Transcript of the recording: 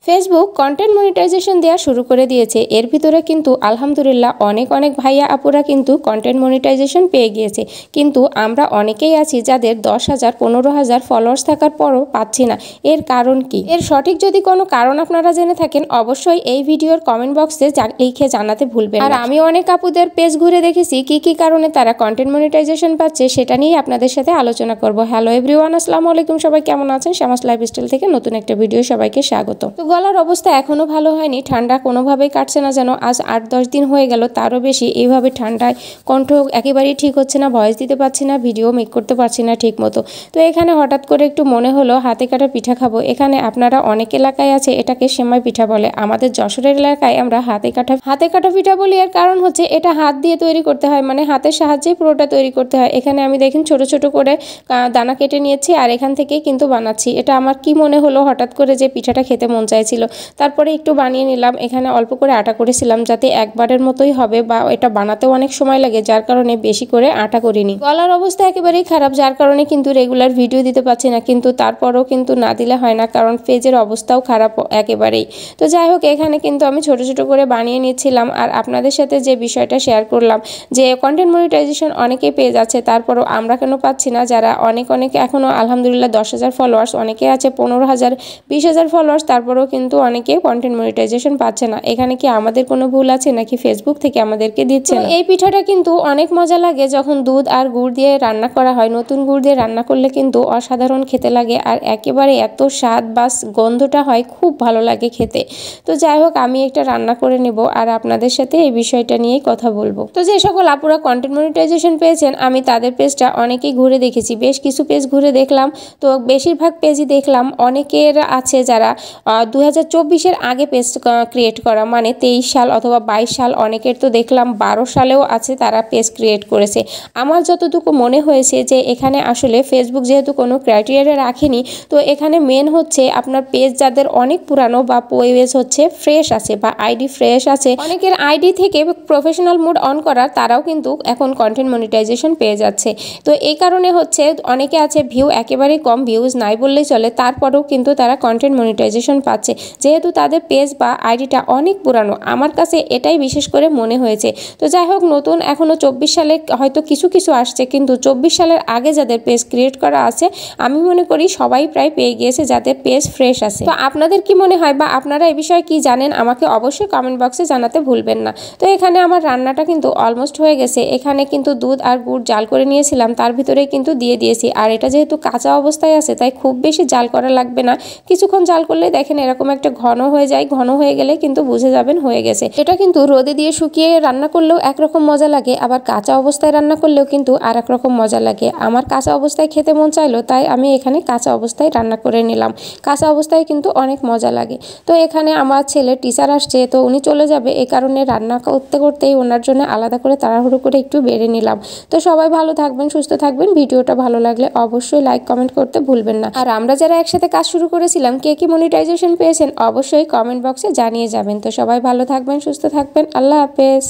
Facebook content monetization দেওয়া শুরু করে দিয়েছে। এর ভিতরে কিন্তু আলহামদুলিল্লাহ অনেক ভাইয়া আপুরা কিন্তু কন্টেন্ট মনিটাইজেশন পেয়ে গিয়েছে, কিন্তু আমরা অনেকেই আছি যাদের 10,000 15,000 ফলোয়ার্স থাকার পরও পাচ্ছি না। এর কারণ কি? এর সঠিক যদি কোনো কারণ আপনারা জেনে থাকেন অবশ্যই এই ভিডিওর কমেন্ট বক্সে লিখে জানাতে ভুলবেন না। আর আমি অনেক আপুদের পেজ ঘুরে দেখেছি কি কারণে তারা কন্টেন্ট মনিটাইজেশন পাচ্ছে, সেটা নিয়ে আপনাদের সাথে আলোচনা করব। হ্যালো এভরিওয়ান, আসসালামু আলাইকুম। সবাই কেমন আছেন? শ্যামাস লাইফস্টাইল থেকে নতুন একটা ভিডিও সবাইকে স্বাগত। গলার অবস্থা এখনো ভালো হয়নি, ঠান্ডা কোনোভাবেই কাটছে না, যেন আজ 8-10 দিন হয়ে গেল তারও বেশি। এইভাবে ঠান্ডায় কণ্ঠ একেবারেই ঠিক হচ্ছে না, ভয়েস দিতে পারছি না, ভিডিও মেক করতে পারছি না ঠিক মতো। তো এখানে হঠাৎ করে একটু মনে হলো হাতে কাটা পিঠা খাবো। এখানে আপনারা অনেক এলাকায় আছে এটাকে সেমাই পিঠা বলে, আমাদের যশোরের এলাকায় আমরা হাতে কাটা পিঠা বলি। এর কারণ হচ্ছে এটা হাত দিয়ে তৈরি করতে হয়, মানে হাতের সাহায্যেই পুরোটা তৈরি করতে হয়। এখানে আমি দেখুন ছোট ছোট করে দানা কেটে নিয়েছি আর এখান থেকেই কিন্তু বানাচ্ছি। এটা আমার কি মনে হলো হঠাৎ করে যে পিঠাটা খেতে মন চাইছিল, তারপরে একটু বানিয়ে নিলাম। এখানে অল্প করে আটা করেছিলাম যাতে একবারের মতোই হবে, বা এটা বানাতেও অনেক সময় লাগে, যার কারণে বেশি করে আটা করিনি। গলার অবস্থা একেবারেই খারাপ, যার কারণে কিন্তু রেগুলার ভিডিও দিতে পারছি না, কিন্তু তারপরও কিন্তু না দিলে হয় না, কারণ পেজের অবস্থাও খারাপ একেবারেই। তো যাই হোক, এখানে কিন্তু আমি ছোট ছোট করে বানিয়ে নিচ্ছিলাম। আর আপনাদের সাথে যে বিষয়টা শেয়ার করলাম যে কন্টেন্ট মনিটাইজেশন অনেকেই পেয়ে যাচ্ছে, তারপরও আমরা কেন পাচ্ছি না? যারা অনেকে এখনও আলহামদুলিল্লাহ 10,000 ফলোয়ার্স, অনেকে আছে 15,000 20,000 ফলোয়ার্স, তারপরেও কিন্তু অনেকে কন্টেন্ট মনিটাইজেশন পাচ্ছে না। এখানে কি আমাদের কোনো ভুল আছে নাকি ফেসবুক থেকে আমাদেরকে দিচ্ছে না? এই পিঠাটা কিন্তু অনেক মজা লাগে যখন দুধ আর গুড় দিয়ে রান্না করা হয়। নতুন গুড় দিয়ে রান্না করলে কিন্তু অসাধারণ খেতে লাগে, আর একেবারে এত স্বাদ বা গন্ধটা হয়, খুব ভালো লাগে খেতে। তো যাই হোক, আমি একটা রান্না করে নেব আর আপনাদের সাথে এই বিষয়টা নিয়েই কথা বলবো। তো যে সকল আপুরা কন্টেন্ট মনিটাইজেশন পেয়েছেন আমি তাদের পেজটা অনেকেই ঘুরে দেখেছি, বেশ কিছু পেজ ঘুরে দেখলাম। তো বেশিরভাগ পেজই দেখলাম অনেকের আছে যারা 2024-এর আগে পেজ ক্রিয়েট করা, মানে 23 সাল অথবা 22 সাল, অনেকের তো দেখলাম 12 সালেও আছে তারা পেজ ক্রিয়েট করেছে। আমার যতটুকু মনে হয়েছে যে এখানে আসলে ফেসবুক যেহেতু কোনো ক্রাইটেরিয়া রাখেনি, তো এখানে মেন হচ্ছে আপনার পেজ যাদের অনেক পুরানো বা পেজ হচ্ছে ফ্রেশ আছে বা আইডি ফ্রেশ আছে, অনেকের আইডি থেকে প্রফেশনাল মোড অন করার, তারাও কিন্তু এখন কন্টেন্ট মনিটাইজেশন পেয়ে যাচ্ছে। তো এই কারণে হচ্ছে অনেকে আছে ভিউ একেবারেই কম, ভিউজ নাই বললেই চলে, তারপরেও কিন্তু তারা কন্টেন্ট মনিটাইজেশন পাচ্ছে যেহেতু তাদের পেজ বা আইডিটা অনেক পুরানো। আমার কাছে এটাই বিশেষ করে মনে হয়েছে। তো যাই হোক, নতুন এখনও 24 সালে হয়তো কিছু আসছে, কিন্তু 24 সালের আগে যাদের পেজ ক্রিয়েট করা আছে আমি মনে করি সবাই প্রায় পেয়ে গিয়েছে যাদের পেজ ফ্রেশ আছে। তো আপনাদের কি মনে হয় বা আপনারা এই বিষয়ে কি জানেন আমাকে অবশ্যই কমেন্ট বক্সে জানাতে ভুলবেন না। তো এখানে আমার রান্নাটা কিন্তু অলমোস্ট হয়ে গেছে। এখানে কিন্তু দুধ আর গুড় জাল করে নিয়েছিলাম, তার ভিতরে কিন্তু দিয়ে দিয়েছি। আর এটা যেহেতু কাঁচা অবস্থায় আছে তাই খুব বেশি জাল করা লাগবে না, কিছুক্ষণ জাল করলে দেখেন এরকম একটা ঘন হয়ে যায়। ঘন হয়ে গেলে কিন্তু বুঝে যাবেন হয়ে গেছে। এটা কিন্তু রোদে দিয়ে শুকিয়ে রান্না করলেও একরকম মজা লাগে, আবার কাঁচা অবস্থায় রান্না করলেও কিন্তু আর এক রকম মজা লাগে। আমার কাঁচা অবস্থায় খেতে মন চাইলো তাই আমি এখানে কাঁচা অবস্থায় রান্না করে নিলাম। কাঁচা অবস্থায় কিন্তু অনেক মজা লাগে। তো এখানে আমার ছেলে টিচার আসছে, তো উনি চলে যাবে, এই কারণে রান্না করতে করতেই ওনার জন্য আলাদা করে তাড়াহুড়ো করে একটু বেড়ে নিলাম। তো সবাই ভালো থাকবেন, সুস্থ থাকবেন। ভিডিওটা ভালো লাগলে অবশ্যই লাইক কমেন্ট করতে ভুলবেন না। আর আমরা যারা একসাথে কাজ শুরু করেছিলাম কে কি মনিটাইজেশন পেয়েছেন অবশ্যই কমেন্ট বক্সে জানিয়ে যাবেন। তো সবাই ভালো থাকবেন, সুস্থ থাকবেন। আল্লাহ হাফেজ।